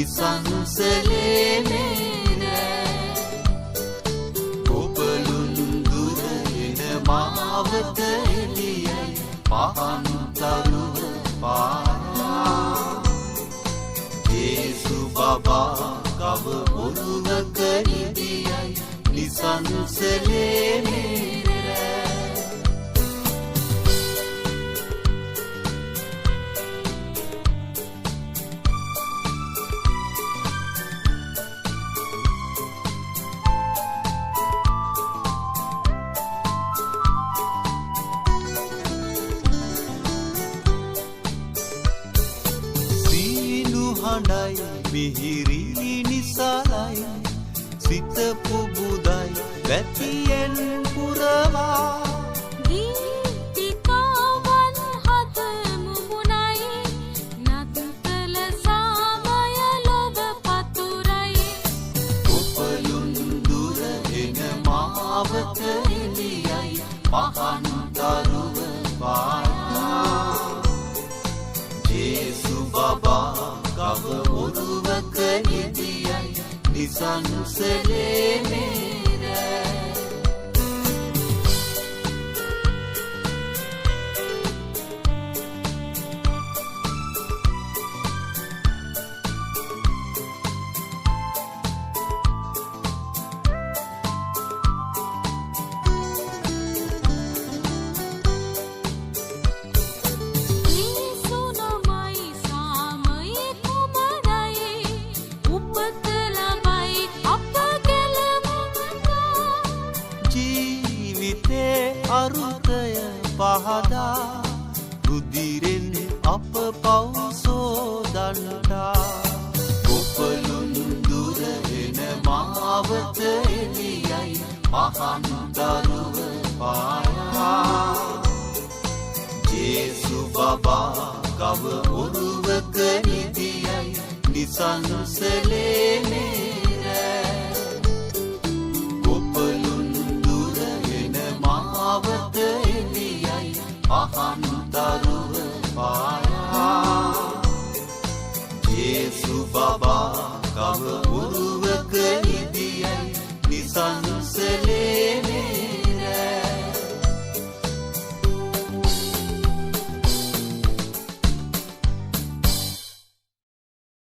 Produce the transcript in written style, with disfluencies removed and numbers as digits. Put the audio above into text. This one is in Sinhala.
නිසංසලේ මේරෑ ඔබලුන් දුර එන මාවත එළියයි පහන් තරුව පායා යේසු බබා කව ඔරුවක ඉදියයි නිසංසලේ මේරෑ හඬයි මිහිරි නිසලයි සිත පුබුදයි වැතියෙන් පුරවා ගීතිකාවන් හද මුමුණයි නත්තල සාමය ලොව පතුරයි ඔපලුන් දුර එන මාවත එළියයි පහන් තරුව පායා යේසු බබා කව ඔරුවක ඉදියයි නිසංසලේ මේරෑ අරුතය පහදා රුධිරෙන් අප පවුසෝදන්නා ඔපලුන් දුර එන මාවත එළියයි පහන් දරුව පායා යේසු බබා කව ඔරුවක ඉදියයි නිසංසලේ